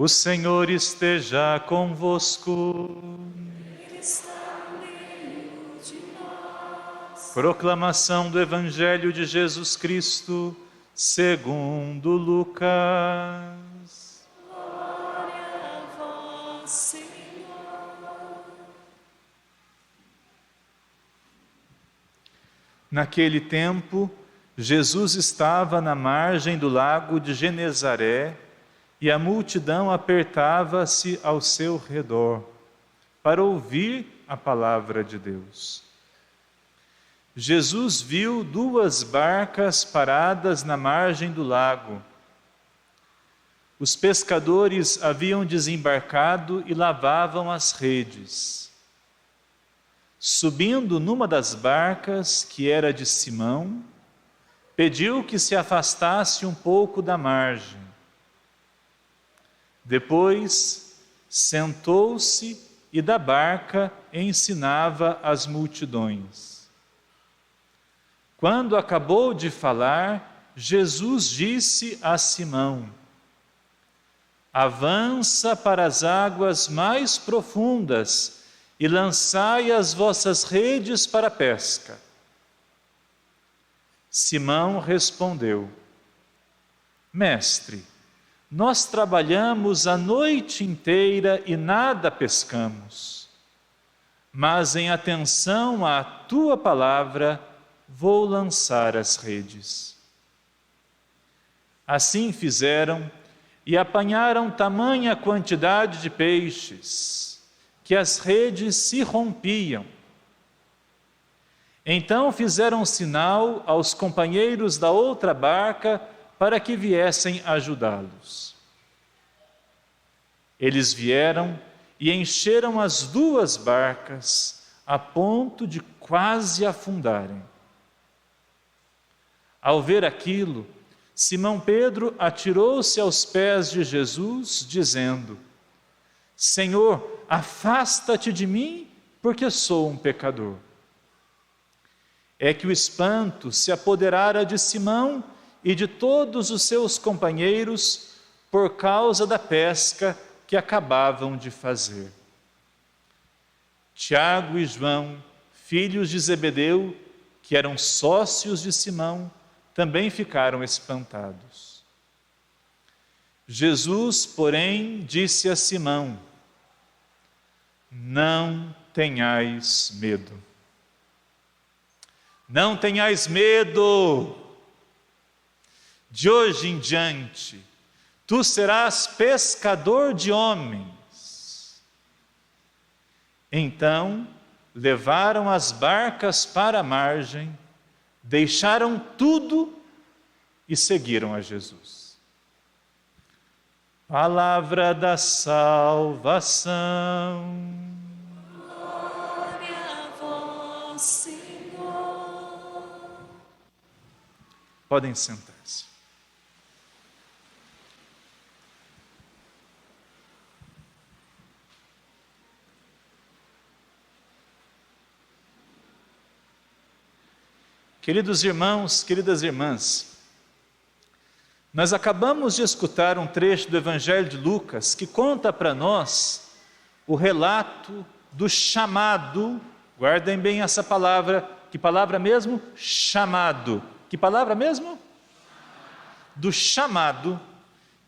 O Senhor esteja convosco. Ele está no meio de nós. Proclamação do Evangelho de Jesus Cristo, segundo Lucas. Glória a vós, Senhor. Naquele tempo, Jesus estava na margem do lago de Genezaré e a multidão apertava-se ao seu redor para ouvir a palavra de Deus. Jesus viu 2 barcas paradas na margem do lago. Os pescadores haviam desembarcado e lavavam as redes. Subindo numa das barcas, que era de Simão, pediu que se afastasse um pouco da margem. Depois, sentou-se e da barca ensinava as multidões. Quando acabou de falar, Jesus disse a Simão: avança para as águas mais profundas e lançai as vossas redes para a pesca. Simão respondeu: Mestre, nós trabalhamos a noite inteira e nada pescamos, mas em atenção à tua palavra vou lançar as redes. Assim fizeram e apanharam tamanha quantidade de peixes que as redes se rompiam. Então fizeram sinal aos companheiros da outra barca para que viessem ajudá-los. Eles vieram e encheram as 2 barcas a ponto de quase afundarem. Ao ver aquilo, Simão Pedro atirou-se aos pés de Jesus, dizendo: Senhor, afasta-te de mim, porque sou um pecador. É que o espanto se apoderara de Simão e de todos os seus companheiros por causa da pesca que acabavam de fazer. Tiago e João, filhos de Zebedeu, que eram sócios de Simão, também ficaram espantados. Jesus, porém, disse a Simão: não tenhais medo. Não tenhais medo. De hoje em diante, tu serás pescador de homens. Então, levaram as barcas para a margem, deixaram tudo e seguiram a Jesus. Palavra da salvação. Glória a vós, Senhor. Podem sentar-se. Queridos irmãos, queridas irmãs, nós acabamos de escutar um trecho do Evangelho de Lucas que conta para nós o relato do chamado, guardem bem essa palavra, que palavra mesmo? Chamado. Que palavra mesmo? Do chamado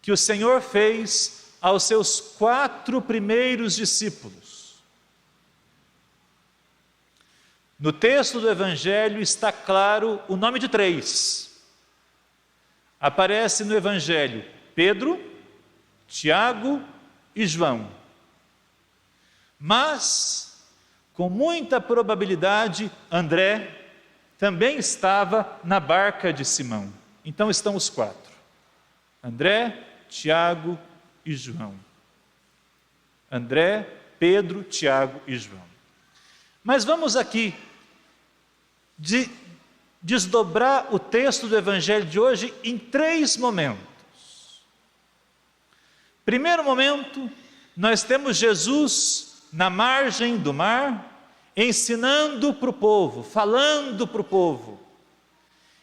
que o Senhor fez aos seus 4 primeiros discípulos. No texto do Evangelho está claro o nome de 3. Aparece no Evangelho Pedro, Tiago e João. Mas, com muita probabilidade, André também estava na barca de Simão. Então estão os 4. André, Tiago e João. André, Pedro, Tiago e João. Mas vamos aqui desdobrar o texto do Evangelho de hoje em 3 momentos. Primeiro momento, nós temos Jesus na margem do mar, ensinando para o povo, falando para o povo.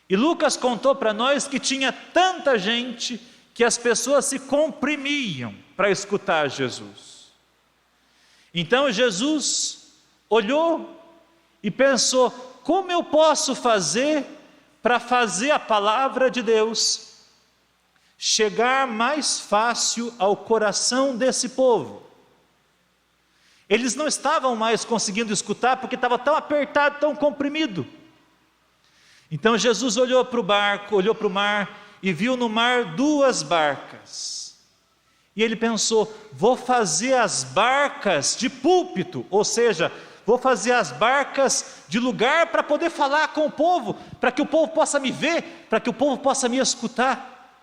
E Lucas contou para nós que tinha tanta gente que as pessoas se comprimiam para escutar Jesus. Então Jesus olhou e pensou: como eu posso fazer para fazer a palavra de Deus chegar mais fácil ao coração desse povo? Eles não estavam mais conseguindo escutar porque estava tão apertado, tão comprimido. Então Jesus olhou para o barco, olhou para o mar e viu no mar 2 barcas. E ele pensou: vou fazer as barcas de púlpito, ou seja, vou fazer as barcas de lugar para poder falar com o povo, para que o povo possa me ver, para que o povo possa me escutar.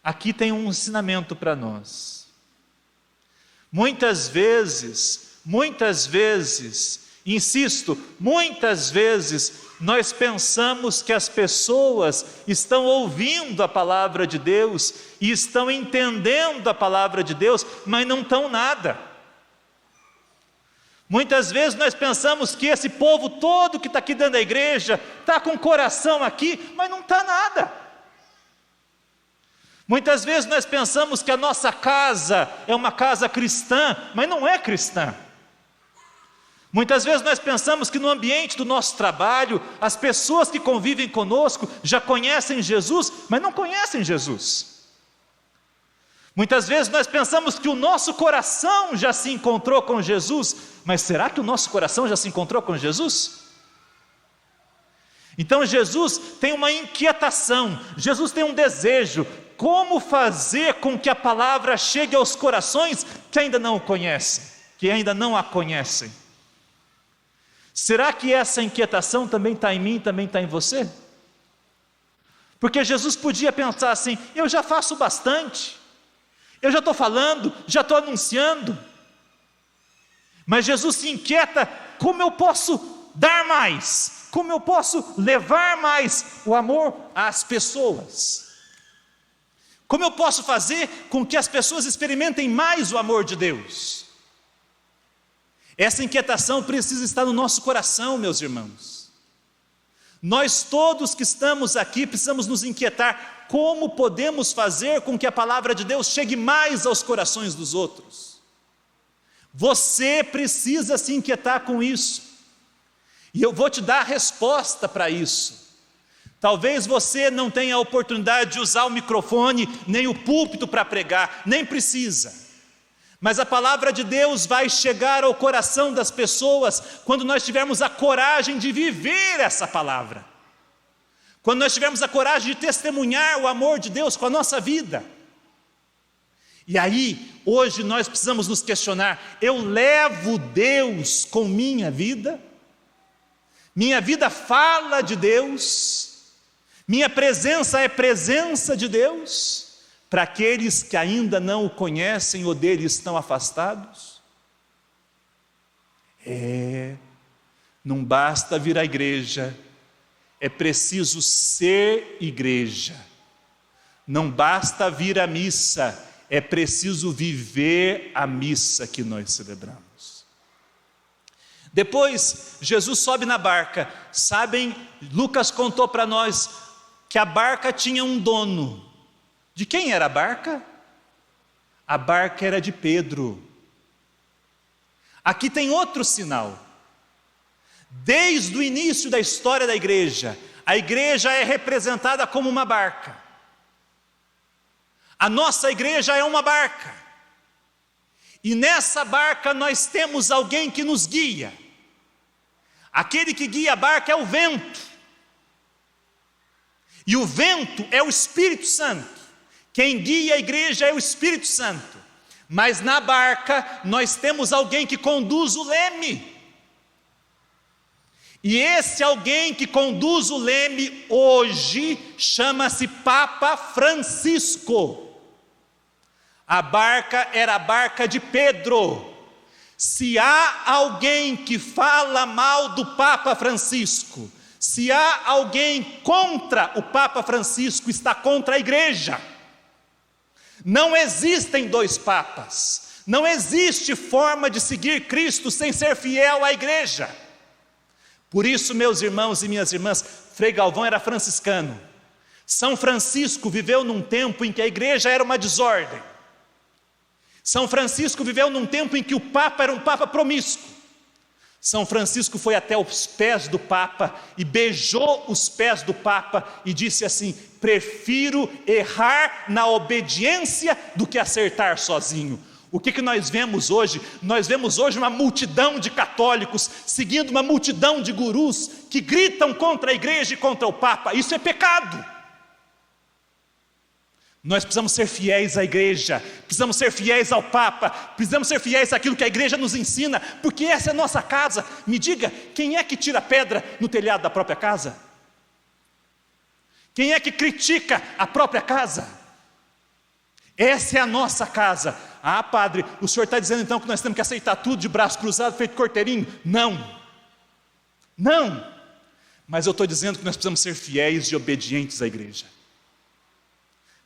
Aqui tem um ensinamento para nós. Muitas vezes, insisto, muitas vezes, nós pensamos que as pessoas estão ouvindo a palavra de Deus e estão entendendo a palavra de Deus, mas não estão nada. Muitas vezes nós pensamos que esse povo todo que está aqui dentro da igreja está com o coração aqui, mas não está nada. Muitas vezes nós pensamos que a nossa casa é uma casa cristã, mas não é cristã. Muitas vezes nós pensamos que no ambiente do nosso trabalho, as pessoas que convivem conosco já conhecem Jesus, mas não conhecem Jesus. Muitas vezes nós pensamos que o nosso coração já se encontrou com Jesus, mas será que o nosso coração já se encontrou com Jesus? Então Jesus tem uma inquietação, Jesus tem um desejo: como fazer com que a palavra chegue aos corações que ainda não o conhecem, que ainda não a conhecem? Será que essa inquietação também está em mim, também está em você? Porque Jesus podia pensar assim: eu já faço bastante, eu já estou falando, já estou anunciando. Mas Jesus se inquieta: como eu posso dar mais? Como eu posso levar mais o amor às pessoas? Como eu posso fazer com que as pessoas experimentem mais o amor de Deus? Essa inquietação precisa estar no nosso coração, meus irmãos. Nós todos que estamos aqui precisamos nos inquietar: como podemos fazer com que a palavra de Deus chegue mais aos corações dos outros? Você precisa se inquietar com isso. E eu vou te dar a resposta para isso. Talvez você não tenha a oportunidade de usar o microfone, nem o púlpito para pregar, nem precisa. Mas a palavra de Deus vai chegar ao coração das pessoas quando nós tivermos a coragem de viver essa palavra. Quando nós tivermos a coragem de testemunhar o amor de Deus com a nossa vida. E aí, hoje nós precisamos nos questionar: eu levo Deus com minha vida? Minha vida fala de Deus? Minha presença é presença de Deus? Para aqueles que ainda não o conhecem ou dele estão afastados? Não basta vir à igreja, é preciso ser igreja. Não basta vir à missa, é preciso viver a missa que nós celebramos. Depois, Jesus sobe na barca. Sabem, Lucas contou para nós que a barca tinha um dono. De quem era a barca? A barca era de Pedro. Aqui tem outro sinal. Desde o início da história da igreja, a igreja é representada como uma barca. A nossa igreja é uma barca. E nessa barca nós temos alguém que nos guia. Aquele que guia a barca é o vento. E o vento é o Espírito Santo. Quem guia a igreja é o Espírito Santo. Mas na barca nós temos alguém que conduz o leme. E esse alguém que conduz o leme hoje chama-se Papa Francisco. A barca era a barca de Pedro. Se há alguém que fala mal do Papa Francisco, se há alguém contra o Papa Francisco, está contra a igreja. Não existem 2 papas, não existe forma de seguir Cristo sem ser fiel à igreja. Por isso, meus irmãos e minhas irmãs, Frei Galvão era franciscano. São Francisco viveu num tempo em que a igreja era uma desordem. São Francisco viveu num tempo em que o Papa era um Papa promíscuo. São Francisco foi até os pés do Papa e beijou os pés do Papa e disse assim: prefiro errar na obediência do que acertar sozinho. O que nós vemos hoje? Nós vemos hoje uma multidão de católicos seguindo uma multidão de gurus que gritam contra a igreja e contra o Papa. Isso é pecado. Nós precisamos ser fiéis à igreja, precisamos ser fiéis ao Papa, precisamos ser fiéis àquilo que a igreja nos ensina, porque essa é a nossa casa. Me diga, quem é que tira pedra no telhado da própria casa? Quem é que critica a própria casa? Essa é a nossa casa. Ah, padre, o senhor está dizendo então que nós temos que aceitar tudo de braço cruzado, feito corteirinho? Não, mas eu estou dizendo que nós precisamos ser fiéis e obedientes à igreja.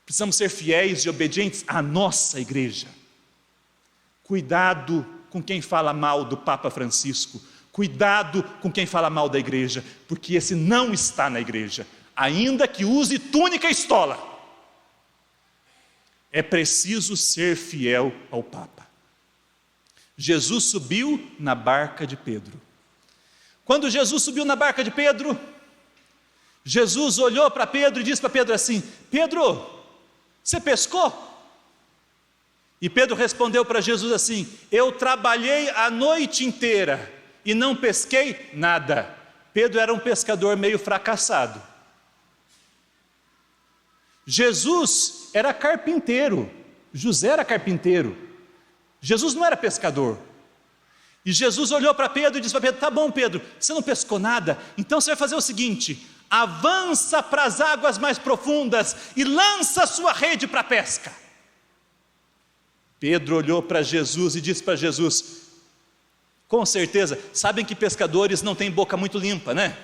Precisamos ser fiéis e obedientes à nossa igreja. Cuidado com quem fala mal do Papa Francisco. Cuidado com quem fala mal da igreja, porque esse não está na igreja, ainda que use túnica e estola. É preciso ser fiel ao Papa. Jesus subiu na barca de Pedro. Quando Jesus subiu na barca de Pedro, Jesus olhou para Pedro e disse para Pedro assim: Pedro, você pescou? E Pedro respondeu para Jesus assim: eu trabalhei a noite inteira e não pesquei nada. Pedro era um pescador meio fracassado. Jesus era carpinteiro, José era carpinteiro, Jesus não era pescador. E Jesus olhou para Pedro e disse para Pedro: tá bom, Pedro, você não pescou nada, então você vai fazer o seguinte: avança para as águas mais profundas e lança a sua rede para a pesca. Pedro olhou para Jesus e disse para Jesus: com certeza, sabem que pescadores não têm boca muito limpa, né?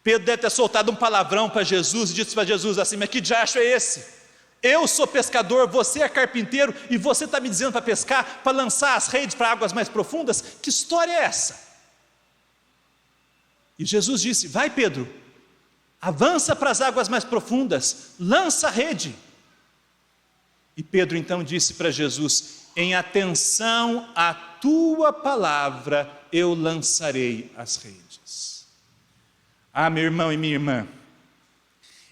Pedro deve ter soltado um palavrão para Jesus e disse para Jesus assim: mas que diacho é esse? Eu sou pescador, você é carpinteiro e você está me dizendo para pescar, para lançar as redes para águas mais profundas? Que história é essa? E Jesus disse: vai, Pedro, avança para as águas mais profundas, lança a rede. E Pedro então disse para Jesus: em atenção à tua palavra eu lançarei as redes. Ah, meu irmão e minha irmã,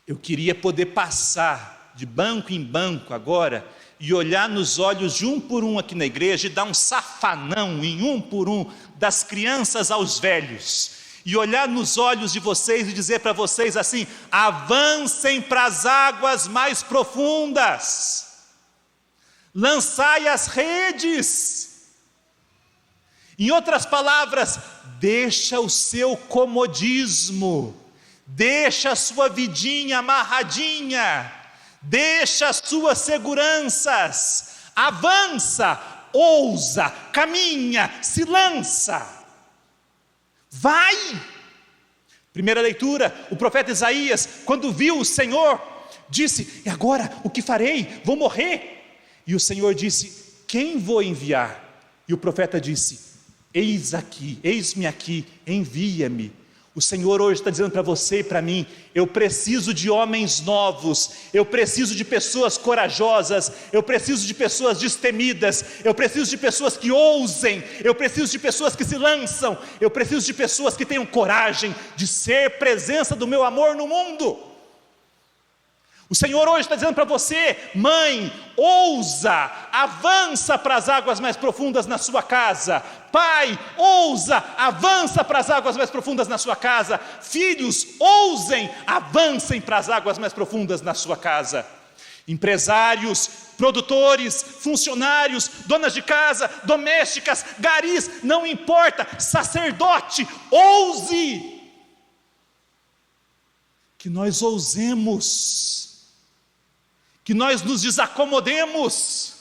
eu queria poder passar de banco em banco agora e olhar nos olhos de um por um aqui na igreja e dar um safanão em um por um, das crianças aos velhos, e olhar nos olhos de vocês e dizer para vocês assim: avancem para as águas mais profundas, lançai as redes. Em outras palavras, deixa o seu comodismo, deixa a sua vidinha amarradinha, deixa as suas seguranças, avança, ousa, caminha, se lança. Vai! Primeira leitura, o profeta Isaías, quando viu o Senhor, disse: e agora, o que farei? Vou morrer. E o Senhor disse: quem vou enviar? E o profeta disse: eis-me aqui, envia-me. O Senhor hoje está dizendo para você e para mim: eu preciso de homens novos, eu preciso de pessoas corajosas, eu preciso de pessoas destemidas, eu preciso de pessoas que ousem, eu preciso de pessoas que se lançam, eu preciso de pessoas que tenham coragem de ser presença do meu amor no mundo. O Senhor hoje está dizendo para você: mãe, ousa, avança para as águas mais profundas na sua casa. Pai, ousa, avança para as águas mais profundas na sua casa. Filhos, ousem, avancem para as águas mais profundas na sua casa. Empresários, produtores, funcionários, donas de casa, domésticas, garis, não importa, sacerdote, ouse. Que nós ousemos, que nós nos desacomodemos,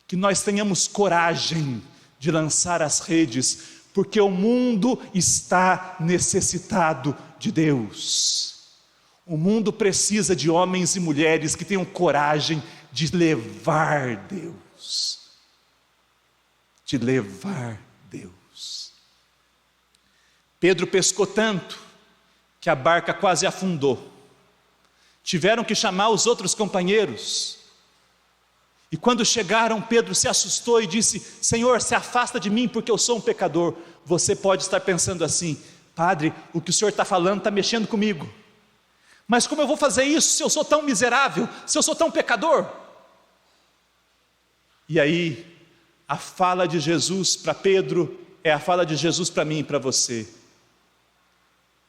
que nós tenhamos coragem de lançar as redes, porque o mundo está necessitado de Deus. O mundo precisa de homens e mulheres que tenham coragem de levar Deus. De levar Deus. Pedro pescou tanto que a barca quase afundou. Tiveram que chamar os outros companheiros. E quando chegaram, Pedro se assustou e disse: Senhor, se afasta de mim, porque eu sou um pecador. Você pode estar pensando assim: Padre, o que o senhor está falando está mexendo comigo. Mas como eu vou fazer isso se eu sou tão miserável, se eu sou tão pecador? E aí, a fala de Jesus para Pedro é a fala de Jesus para mim e para você.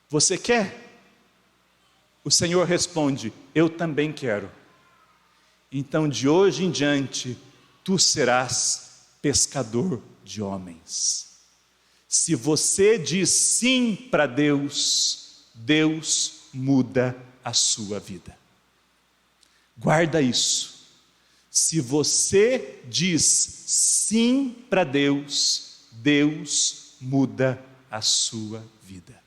Você quer? O Senhor responde: eu também quero. Então de hoje em diante, tu serás pescador de homens. Se você diz sim para Deus, Deus muda a sua vida. Guarda isso. Se você diz sim para Deus, Deus muda a sua vida.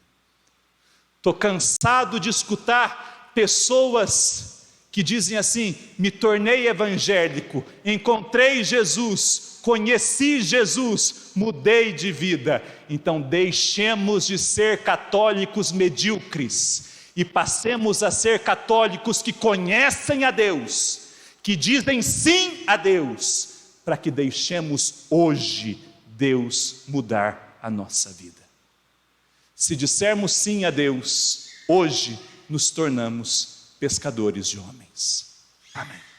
Estou cansado de escutar pessoas que dizem assim: me tornei evangélico, encontrei Jesus, conheci Jesus, mudei de vida. Então deixemos de ser católicos medíocres e passemos a ser católicos que conhecem a Deus, que dizem sim a Deus, para que deixemos hoje Deus mudar a nossa vida. Se dissermos sim a Deus, hoje nos tornamos pescadores de homens. Amém.